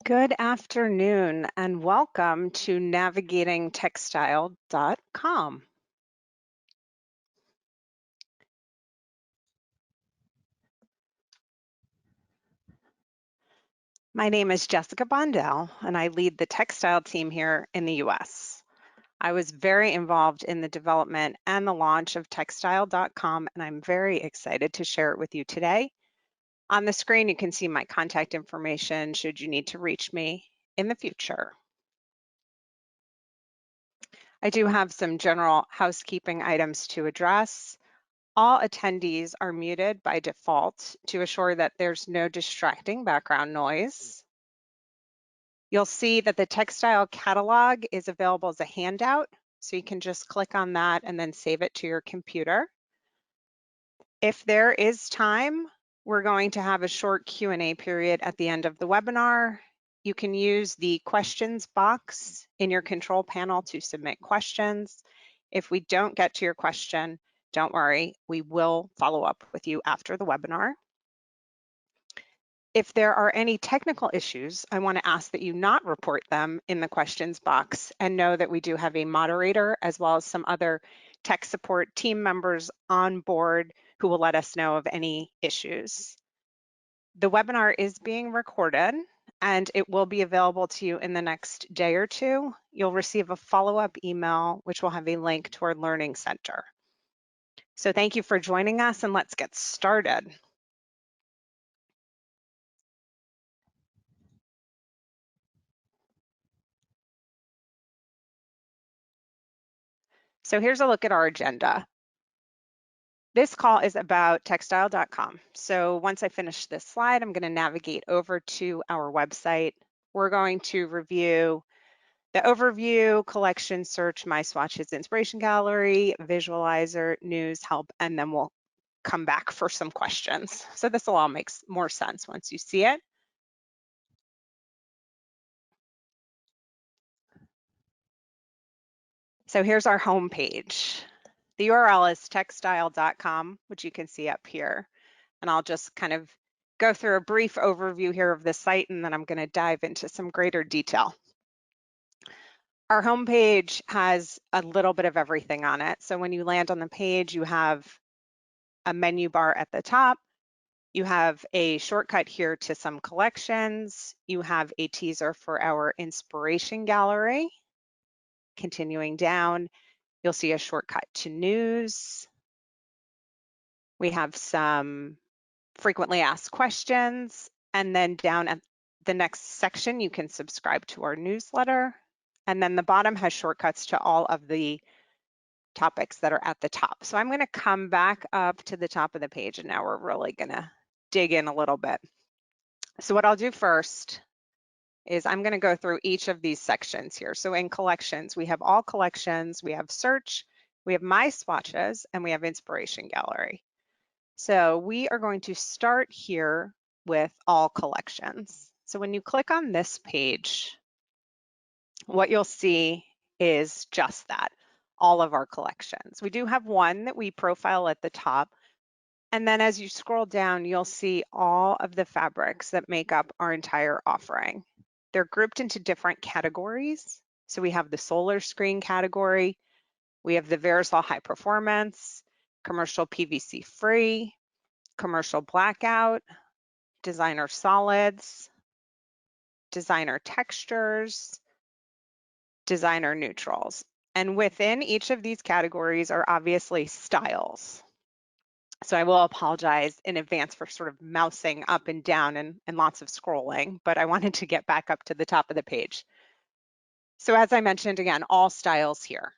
Good afternoon and welcome to navigatingtextile.com. My name is Jessica Bondell and I lead the textile team here in the US. I was very involved in the development and the launch of Texstyle.com and I'm very excited to share it with you today. On the screen you can see my contact information should you need to reach me in the future. I do have some general housekeeping items to address. All attendees are muted by default to assure that there's no distracting background noise. You'll see that the textile catalog is available as a handout, so you can just click on that and then save it to your computer. If there is time, we're going to have a short Q&A period at the end of the webinar. You can use the questions box in your control panel to submit questions. If we don't get to your question, don't worry, we will follow up with you after the webinar. If there are any technical issues, I want to ask that you not report them in the questions box and know that we do have a moderator as well as some other tech support team members on board who will let us know of any issues. The webinar is being recorded and it will be available to you in the next day or two. You'll receive a follow-up email which will have a link to our Learning Center. So thank you for joining us and let's get started. So here's a look at our agenda. This call is about textile.com. So once I finish this slide, I'm going to navigate over to our website. We're going to review the overview, collection, search, my swatches, inspiration gallery, visualizer, news, help, and then we'll come back for some questions. So this will all make more sense once you see it. So here's our home page. The URL is textile.com, which you can see up here. And I'll just kind of go through a brief overview here of the site, and then I'm going to dive into some greater detail. Our homepage has a little bit of everything on it. So when you land on the page, you have a menu bar at the top. You have a shortcut here to some collections. You have a teaser for our inspiration gallery. Continuing down, you'll see a shortcut to news. We have some frequently asked questions, and then down at the next section, you can subscribe to our newsletter. And then the bottom has shortcuts to all of the topics that are at the top. So I'm going to come back up to the top of the page, and now we're really going to dig in a little bit. So what I'll do first is I'm going to go through each of these sections here. So in collections, we have all collections, we have search, we have my swatches, and we have inspiration gallery. So we are going to start here with all collections. So when you click on this page, what you'll see is just that, all of our collections. We do have one that we profile at the top. And then as you scroll down, you'll see all of the fabrics that make up our entire offering. They're grouped into different categories. So we have the solar screen category, we have the Verisol High Performance, commercial PVC free, commercial blackout, designer solids, designer textures, designer neutrals. And within each of these categories are obviously styles. So I will apologize in advance for sort of mousing up and down and lots of scrolling, but I wanted to get back up to the top of the page. So as I mentioned, again, all styles here.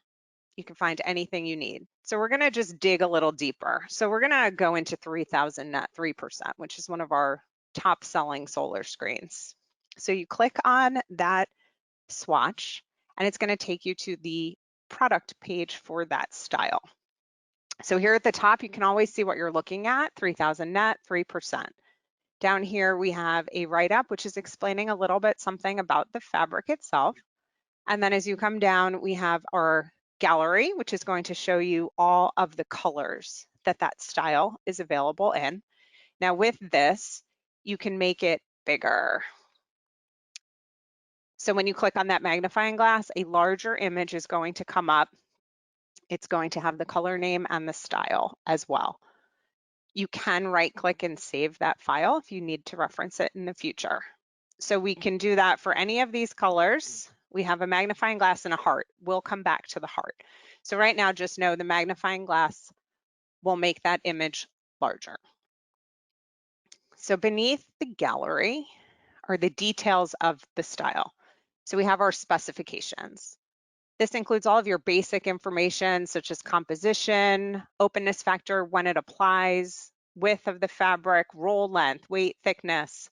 You can find anything you need. So we're gonna just dig a little deeper. So we're gonna go into 3000 net 3%, which is one of our top selling solar screens. So you click on that swatch and it's gonna take you to the product page for that style. So here at the top, you can always see what you're looking at, 3000 net, 3%. Down here, we have a write-up, which is explaining a little bit something about the fabric itself. And then as you come down, we have our gallery, which is going to show you all of the colors that that style is available in. Now with this, you can make it bigger. So when you click on that magnifying glass, a larger image is going to come up. It's going to have the color name and the style as well. You can right click and save that file if you need to reference it in the future. So we can do that for any of these colors. We have a magnifying glass and a heart. We'll come back to the heart. So right now, just know the magnifying glass will make that image larger. So beneath the gallery are the details of the style. So we have our specifications. This includes all of your basic information such as composition, openness factor, when it applies, width of the fabric, roll length, weight, thickness,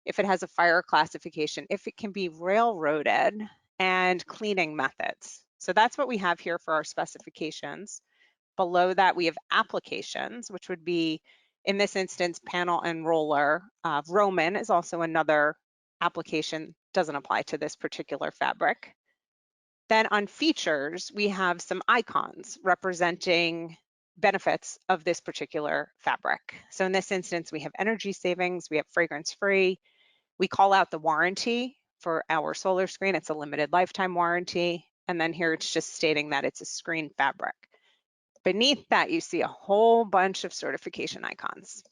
if it has a fire classification, if it can be railroaded, and cleaning methods. So that's what we have here for our specifications. Below that, we have applications, which would be, in this instance, panel and roller. Roman is also another application, doesn't apply to this particular fabric. Then on features, we have some icons representing benefits of this particular fabric. So in this instance, we have energy savings, we have fragrance free. We call out the warranty for our solar screen. It's a limited lifetime warranty. And then here it's just stating that it's a screen fabric. Beneath that, you see a whole bunch of certification icons.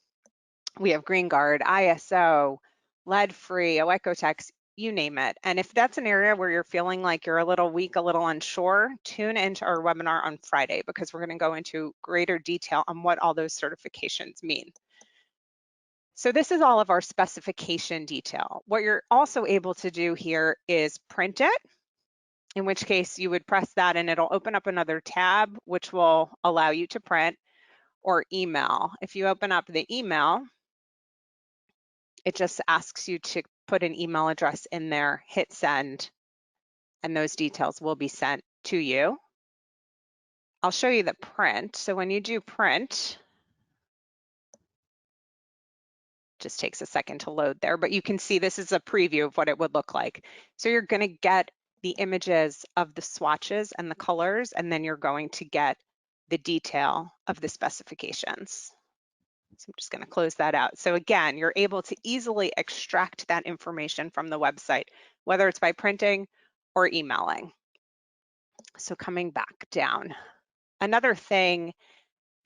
We have Green Guard, ISO, lead-free, Ecotex, you name it. And if that's an area where you're feeling like you're a little weak, a little unsure, tune into our webinar on Friday because we're going to go into greater detail on what all those certifications mean. So this is all of our specification detail. What you're also able to do here is print it, in which case you would press that and it'll open up another tab, which will allow you to print, or email. If you open up the email, it just asks you to put an email address in there, hit send, and those details will be sent to you. I'll show you the print. So when you do print, just takes a second to load there, but you can see this is a preview of what it would look like. So you're going to get the images of the swatches and the colors, and then you're going to get the detail of the specifications. So I'm just going to close that out. So again, you're able to easily extract that information from the website, whether it's by printing or emailing. So coming back down, another thing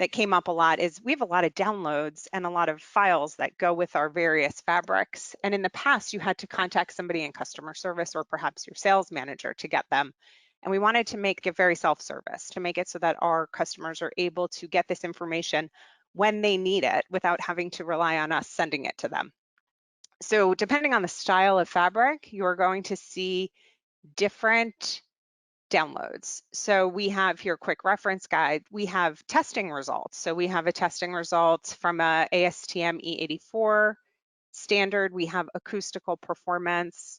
that came up a lot is we have a lot of downloads and a lot of files that go with our various fabrics. And in the past, you had to contact somebody in customer service or perhaps your sales manager to get them. And we wanted to make it very self-service, to make it so that our customers are able to get this information when they need it without having to rely on us sending it to them. So depending on the style of fabric, you're going to see different downloads. So we have here quick reference guide. We have testing results. So we have a testing results from a ASTM E84 standard. We have acoustical performance.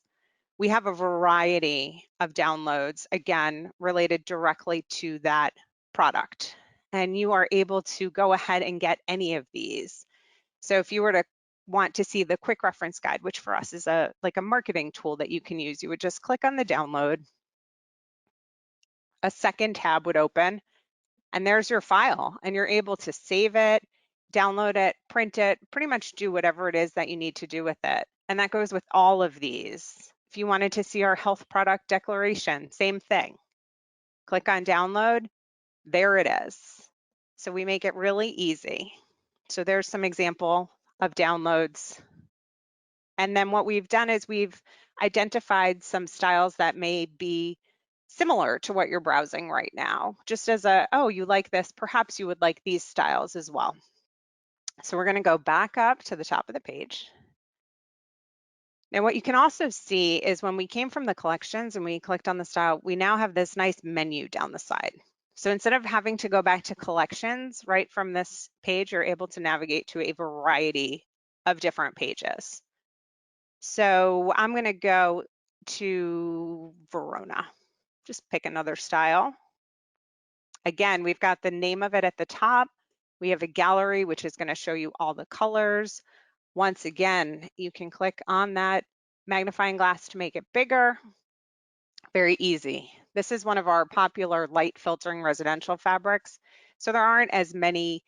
We have a variety of downloads, again, related directly to that product. And you are able to go ahead and get any of these. So if you were to want to see the quick reference guide, which for us is like a marketing tool that you can use, you would just click on the download. A second tab would open, and there's your file, and you're able to save it, download it, print it, pretty much do whatever it is that you need to do with it. And that goes with all of these. If you wanted to see our health product declaration, same thing. Click on download, there it is. So we make it really easy. So there's some example of downloads. And then what we've done is we've identified some styles that may be similar to what you're browsing right now, just as a, oh, you like this, perhaps you would like these styles as well. So we're going to go back up to the top of the page. Now what you can also see is when we came from the collections and we clicked on the style, we now have this nice menu down the side. So instead of having to go back to collections, right from this page, you're able to navigate to a variety of different pages. So I'm going to go to Verona. Just pick another style. Again, we've got the name of it at the top. We have a gallery, which is going to show you all the colors. Once again, you can click on that magnifying glass to make it bigger. Very easy. This is one of our popular light filtering residential fabrics. So there aren't as many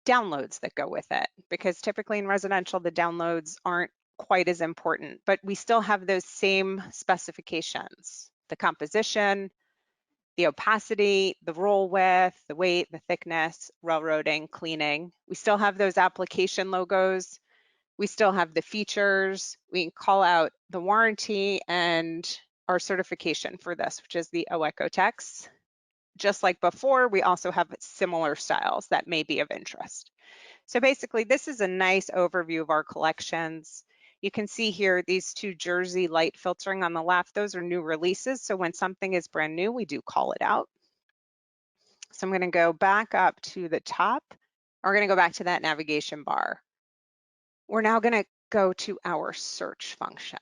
downloads that go with it because typically in residential, the downloads aren't quite as important, but we still have those same specifications: the composition, the opacity, the roll width, the weight, the thickness, railroading, cleaning. We still have those application logos. We still have the features. We can call out the warranty and our certification for this, which is the OECO-TEX. Just like before, we also have similar styles that may be of interest. So basically, this is a nice overview of our collections. You can see here these two jersey light filtering on the left. Those are new releases. So when something is brand new, we do call it out. So I'm going to go back up to the top. We're going to go back to that navigation bar. We're now going to go to our search function.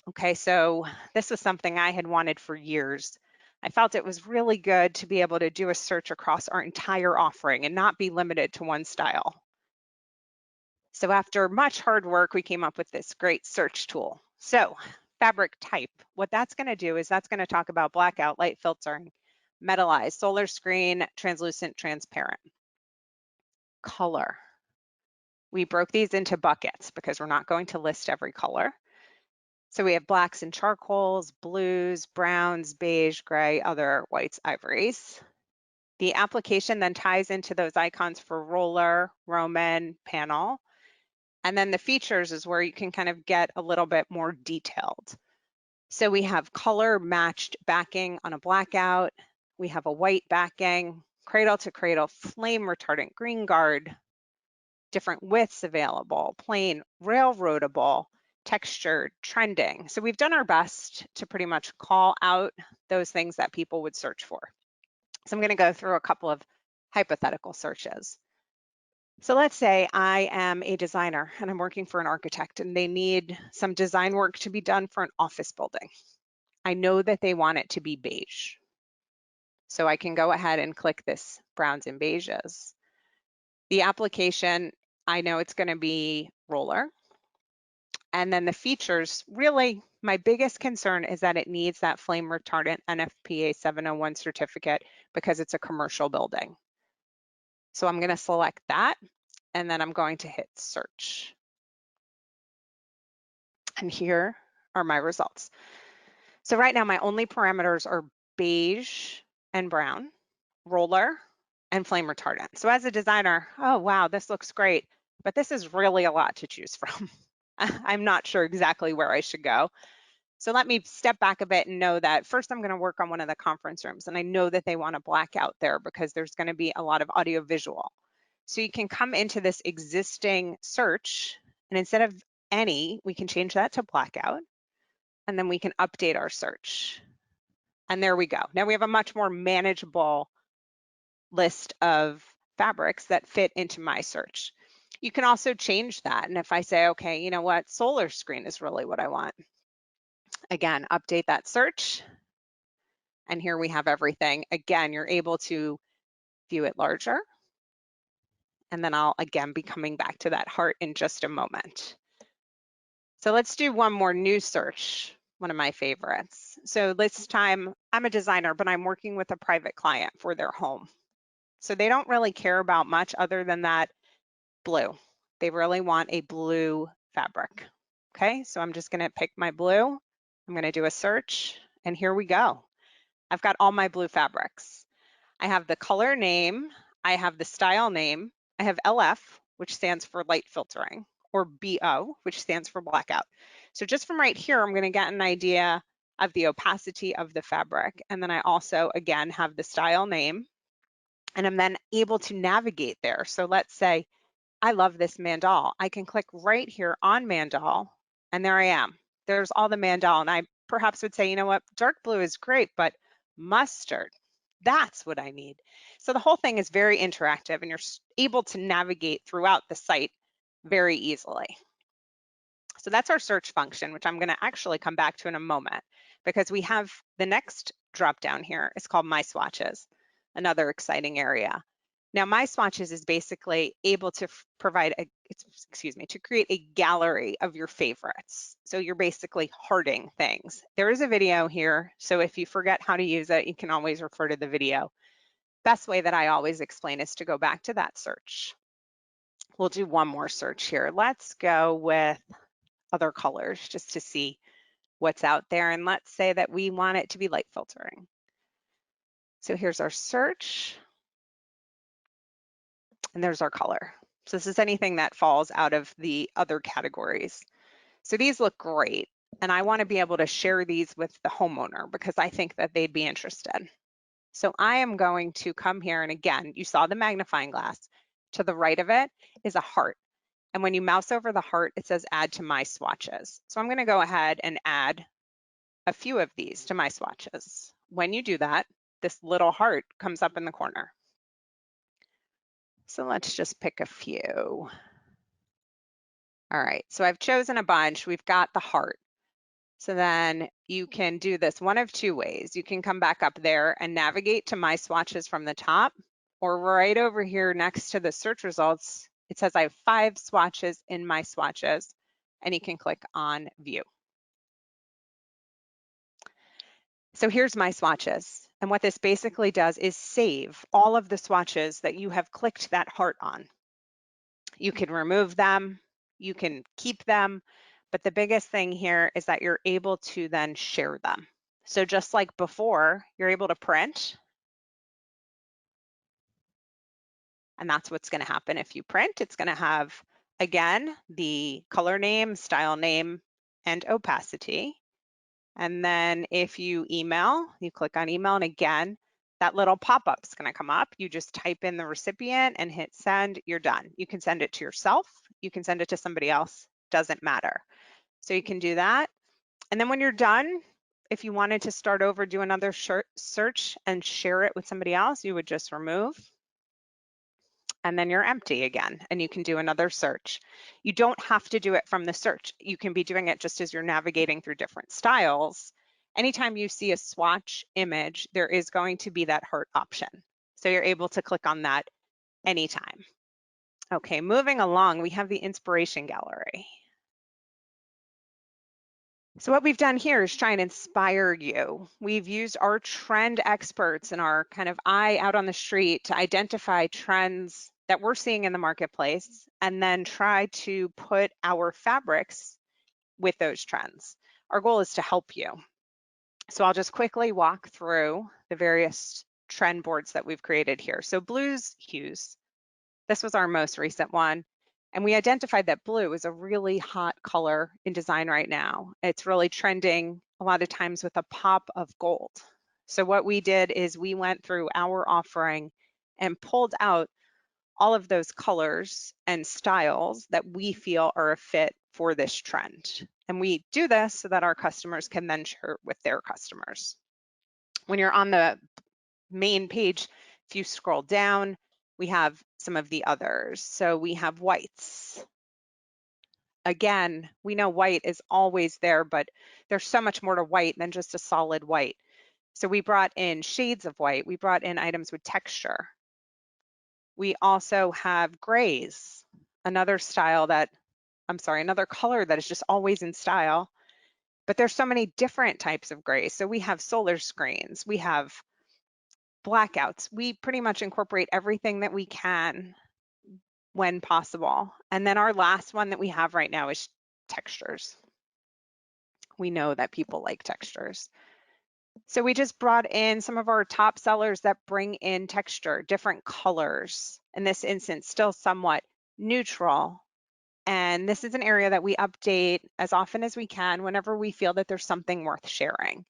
Okay, so this was something I had wanted for years. I felt it was really good to be able to do a search across our entire offering and not be limited to one style. So after much hard work, we came up with this great search tool. So fabric type, what that's going to do is that's going to talk about blackout, light filtering, metallized, solar screen, translucent, transparent. Color. We broke these into buckets because we're not going to list every color. So we have blacks and charcoals, blues, browns, beige, gray, other whites, ivories. The application then ties into those icons for roller, Roman, panel. And then the features is where you can kind of get a little bit more detailed. So we have color matched backing on a blackout. We have a white backing, cradle to cradle, flame retardant, green guard, different widths available, plain, railroadable, textured, trending. So we've done our best to pretty much call out those things that people would search for. So I'm going to go through a couple of hypothetical searches. So let's say I am a designer and I'm working for an architect and they need some design work to be done for an office building. I know that they want it to be beige. So I can go ahead and click this browns and beiges. The application, I know it's going to be roller. And then the features, really my biggest concern is that it needs that flame retardant NFPA 701 certificate because it's a commercial building. So I'm going to select that and then I'm going to hit search. And here are my results. So right now my only parameters are beige and brown, roller, and flame retardant. So as a designer, oh wow, this looks great, but this is really a lot to choose from. I'm not sure exactly where I should go. So let me step back a bit and know that first I'm going to work on one of the conference rooms, and I know that they want to black out there because there's going to be a lot of audio visual. So you can come into this existing search, and instead of any, we can change that to blackout, and then we can update our search. And there we go. Now we have a much more manageable list of fabrics that fit into my search. You can also change that. And if I say, okay, you know what, solar screen is really what I want. Again, update that search. And here we have everything. Again, you're able to view it larger. And then I'll again be coming back to that heart in just a moment. So let's do one more new search, one of my favorites. So this time I'm a designer, but I'm working with a private client for their home. So they don't really care about much other than that blue. They really want a blue fabric. Okay, so I'm just gonna pick my blue. I'm gonna do a search and here we go. I've got all my blue fabrics. I have the color name, I have the style name, I have LF, which stands for light filtering, or BO, which stands for blackout. So just from right here, I'm going to get an idea of the opacity of the fabric. And then I also, again, have the style name, and I'm then able to navigate there. So let's say I love this mandal. I can click right here on mandal, and there I am. There's all the mandal, and I perhaps would say, you know what, dark blue is great, but mustard, that's what I need. So the whole thing is very interactive, and you're able to navigate throughout the site very easily. So that's our search function, which I'm going to actually come back to in a moment, because we have the next drop down here. It's called My Swatches, another exciting area. Now, My Swatches is basically able to provide to create a gallery of your favorites. So you're basically hearting things. There is a video here, so if you forget how to use it, you can always refer to the video. Best way that I always explain is to go back to that search. We'll do one more search here. Let's go with other colors just to see what's out there. And let's say that we want it to be light filtering. So here's our search. And there's our color. So this is anything that falls out of the other categories. So these look great. And I want to be able to share these with the homeowner because I think that they'd be interested. So I am going to come here, and again, you saw the magnifying glass. To the right of it is a heart. And when you mouse over the heart, it says add to my swatches. So I'm going to go ahead and add a few of these to my swatches. When you do that, this little heart comes up in the corner. So let's just pick a few. All right, so I've chosen a bunch. We've got the heart. So then you can do this one of two ways. You can come back up there and navigate to my swatches from the top, or right over here next to the search results, it says I have 5 swatches in my swatches, and you can click on view. So here's my swatches. And what this basically does is save all of the swatches that you have clicked that heart on. You can remove them, you can keep them, but the biggest thing here is that you're able to then share them. So just like before, you're able to print, and that's what's going to happen if you print. It's going to have, again, the color name, style name, and opacity. And then if you email, you click on email, and again, that little pop-up is going to come up. You just type in the recipient and hit send, you're done. You can send it to yourself, you can send it to somebody else, doesn't matter. So you can do that. And then when you're done, if you wanted to start over, do another search and share it with somebody else, you would just remove, and then you're empty again, and you can do another search. You don't have to do it from the search. You can be doing it just as you're navigating through different styles. Anytime you see a swatch image, there is going to be that heart option. So you're able to click on that anytime. Okay, moving along, we have the inspiration gallery. So what we've done here is try and inspire you. We've used our trend experts and our kind of eye out on the street to identify trends that we're seeing in the marketplace and then try to put our fabrics with those trends. Our goal is to help you. So I'll just quickly walk through the various trend boards that we've created here. So blues, hues. This was our most recent one. And we identified that blue is a really hot color in design right now. It's really trending a lot of times with a pop of gold. So what we did is we went through our offering and pulled out all of those colors and styles that we feel are a fit for this trend. And we do this so that our customers can then share it with their customers. When you're on the main page, if you scroll down, we have some of the others. So we have whites. Again, we know white is always there, but there's so much more to white than just a solid white. So we brought in shades of white. We brought in items with texture. We also have grays, another style that, another color that is just always in style. But there's so many different types of grays. So we have solar screens, we have blackouts. We pretty much incorporate everything that we can when possible. And then our last one that we have right now is textures. We know that people like textures. So we just brought in some of our top sellers that bring in texture, different colors. In this instance, still somewhat neutral. And this is an area that we update as often as we can whenever we feel that there's something worth sharing.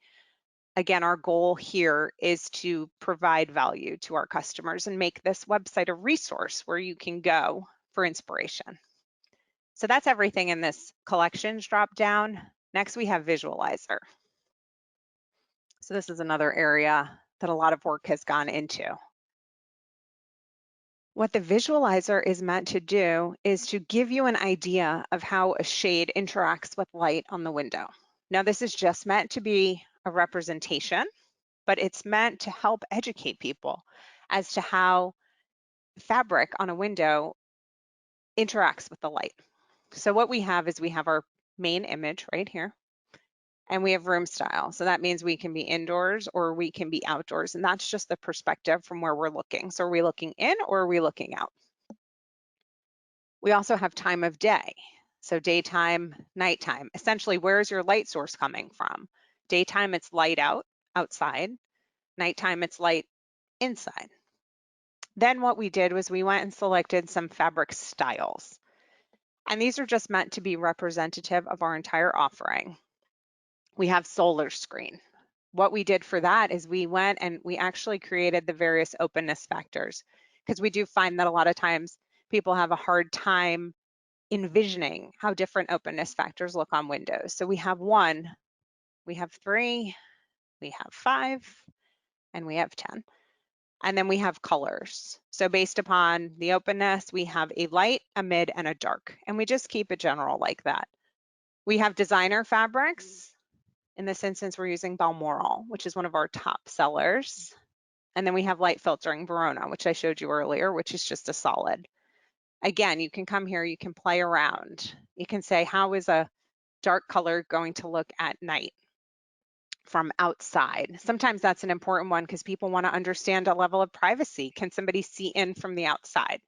Again, our goal here is to provide value to our customers and make this website a resource where you can go for inspiration. So that's everything in this collections drop down. Next, we have visualizer. So this is another area that a lot of work has gone into. What the visualizer is meant to do is to give you an idea of how a shade interacts with light on the window. Now, this is just meant to be a representation, but it's meant to help educate people as to how fabric on a window interacts with the light. So what we have is we have our main image right here, and we have room style. So that means we can be indoors or we can be outdoors, and that's just the perspective from where we're looking. So are we looking in or are we looking out? We also have time of day. So daytime, nighttime. Essentially, where's your light source coming from? Daytime, it's light outside. Nighttime, it's light inside. Then what we did was we went and selected some fabric styles. And these are just meant to be representative of our entire offering. We have solar screen. What we did for that is we went and we actually created the various openness factors, because we do find that a lot of times people have a hard time envisioning how different openness factors look on windows. So we have 1, we have 3, we have 5, and we have 10. And then we have colors. So based upon the openness, we have a light, a mid, and a dark. And we just keep it general like that. We have designer fabrics. In this instance, we're using Balmoral, which is one of our top sellers. And then we have light filtering Verona, which I showed you earlier, which is just a solid. Again, you can come here, you can play around. You can say, how is a dark color going to look at night from outside? Sometimes that's an important one because people want to understand a level of privacy. Can somebody see in from the outside?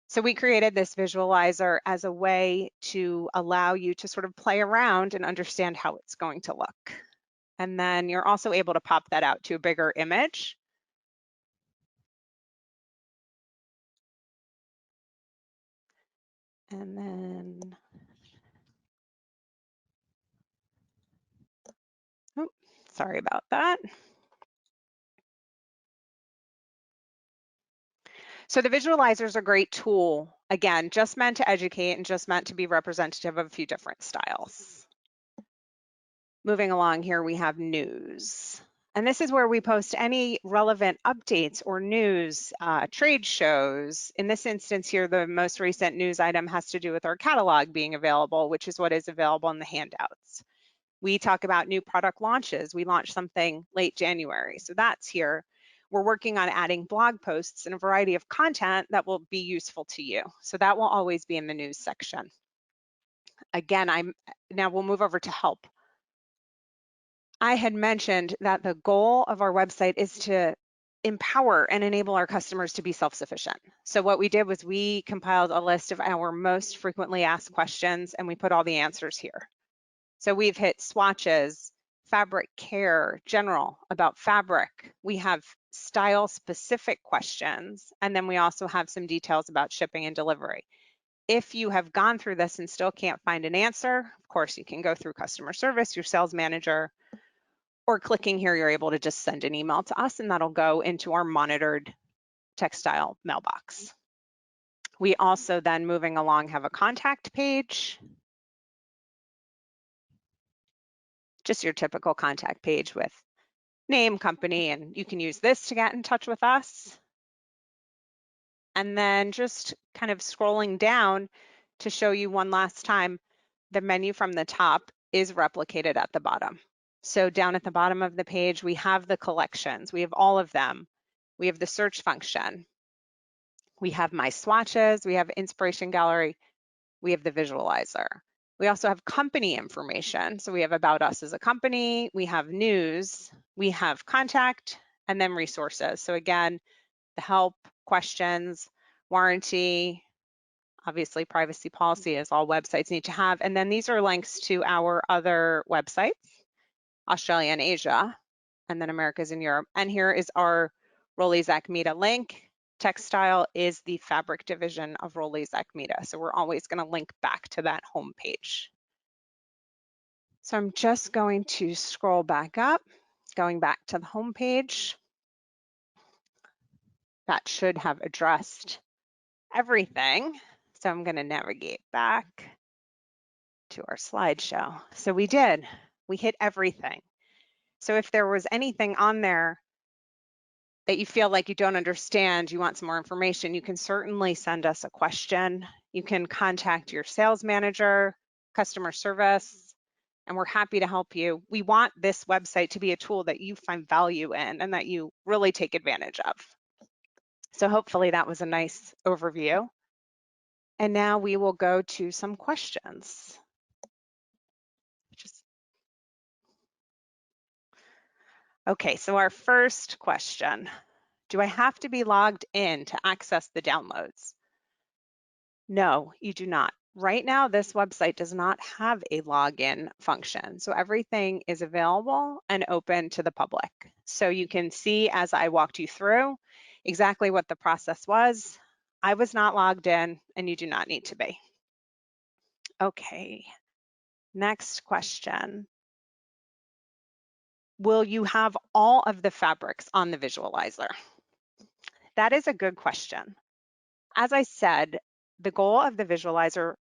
So we created this visualizer as a way to allow you to sort of play around and understand how it's going to look. And then you're also able to pop that out to a bigger image. And then, oh, sorry about that. So the visualizer is a great tool, again, just meant to educate and just meant to be representative of a few different styles. Moving along here, we have news. And this is where we post any relevant updates or news, trade shows. In this instance here, the most recent news item has to do with our catalog being available, which is what is available in the handouts. We talk about new product launches. We launched something late January, so that's here. We're working on adding blog posts and a variety of content that will be useful to you. So that will always be in the news section. Again, now we'll move over to help. I had mentioned that the goal of our website is to empower and enable our customers to be self-sufficient. So what we did was we compiled a list of our most frequently asked questions and we put all the answers here. So we've hit swatches, fabric care, general about fabric. We have style specific questions, and then we also have some details about shipping and delivery. If you have gone through this and still can't find an answer, of course, you can go through customer service, your sales manager, or clicking here, you're able to just send an email to us and that'll go into our monitored Texstyle mailbox. We also then, moving along, have a contact page. Just your typical contact page with name, company, and you can use this to get in touch with us. And then just kind of scrolling down to show you one last time, the menu from the top is replicated at the bottom. So down at the bottom of the page, we have the collections. We have all of them. We have the search function. We have my swatches. We have inspiration gallery. We have the visualizer. We also have company information. So we have about us as a company. We have news. We have contact, and then resources. So again, the help, questions, warranty, obviously privacy policy as all websites need to have. And then these are links to our other websites, Australia and Asia, and then Americas and Europe. And here is our Rollease Acmeda link. Textile is the fabric division of Rollease Acmeda. So we're always going to link back to that home page. So I'm just going to scroll back up, going back to the home page. That should have addressed everything. So I'm going to navigate back to our slideshow. So we did, we hit everything. So if there was anything on there that you feel like you don't understand, you want some more information, you can certainly send us a question. You can contact your sales manager, customer service, and we're happy to help you. We want this website to be a tool that you find value in and that you really take advantage of. So hopefully that was a nice overview. And now we will go to some questions. Okay, so our first question, do I have to be logged in to access the downloads? No, you do not. Right now, this website does not have a login function. So everything is available and open to the public. So you can see as I walked you through exactly what the process was. I was not logged in and you do not need to be. Okay, next question. Will you have all of the fabrics on the visualizer? That is a good question. As I said, the goal of the visualizer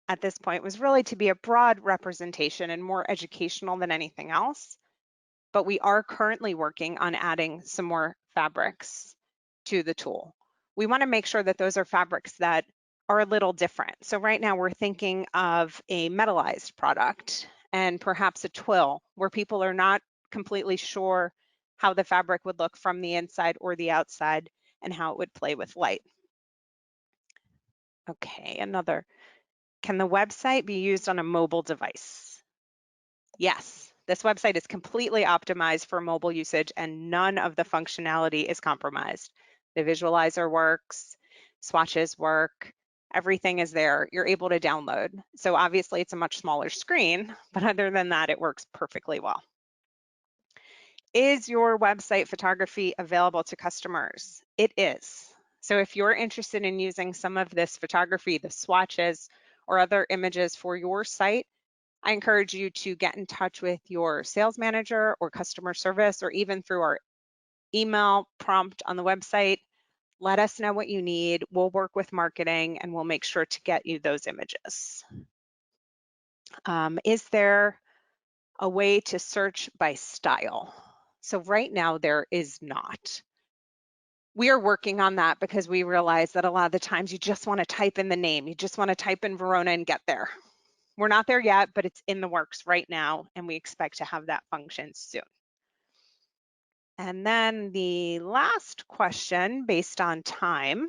at this point was really to be a broad representation and more educational than anything else. But we are currently working on adding some more fabrics to the tool. We want to make sure that those are fabrics that are a little different. So right now we're thinking of a metallized product and perhaps a twill where people are not completely sure how the fabric would look from the inside or the outside and how it would play with light. Okay, another. Can the website be used on a mobile device? Yes, this website is completely optimized for mobile usage and none of the functionality is compromised. The visualizer works, swatches work, everything is there. You're able to download. So obviously it's a much smaller screen, but other than that, it works perfectly well. Is your website photography available to customers? It is. So if you're interested in using some of this photography, the swatches, or other images for your site, I encourage you to get in touch with your sales manager or customer service, or even through our email prompt on the website. Let us know what you need. We'll work with marketing and we'll make sure to get you those images. Is there a way to search by style? So right now there is not. We are working on that because we realize that a lot of the times you just want to type in the name. You just want to type in Verona and get there. We're not there yet, but it's in the works right now, and we expect to have that function soon. And then the last question based on time,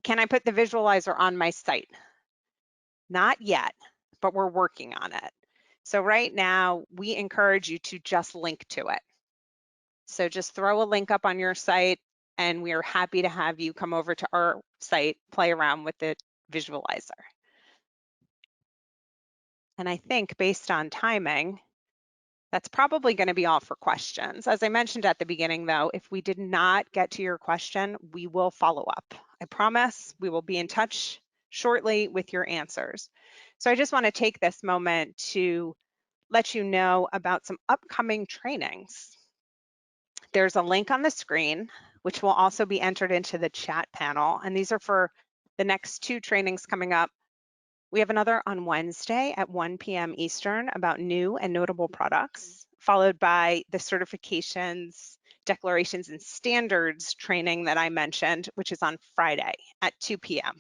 can I put the visualizer on my site? Not yet, but we're working on it. So right now, we encourage you to just link to it. So just throw a link up on your site, and we are happy to have you come over to our site, play around with the visualizer. And I think based on timing, that's probably going to be all for questions. As I mentioned at the beginning, though, if we did not get to your question, we will follow up. I promise we will be in touch shortly with your answers. So I just want to take this moment to let you know about some upcoming trainings. There's a link on the screen, which will also be entered into the chat panel. And these are for the next 2 trainings coming up. We have another on Wednesday at 1 p.m. Eastern about new and notable products, followed by the certifications, declarations, and standards training that I mentioned, which is on Friday at 2 p.m.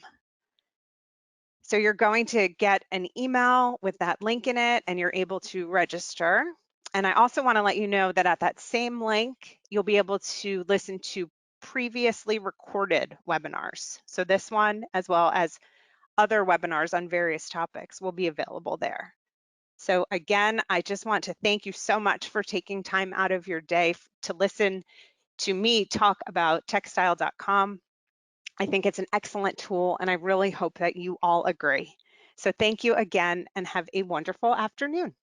So you're going to get an email with that link in it, and you're able to register. And I also want to let you know that at that same link, you'll be able to listen to previously recorded webinars. So this one, as well as other webinars on various topics, will be available there. So again, I just want to thank you so much for taking time out of your day to listen to me talk about Texstyle.com. I think it's an excellent tool, and I really hope that you all agree. So thank you again, and have a wonderful afternoon.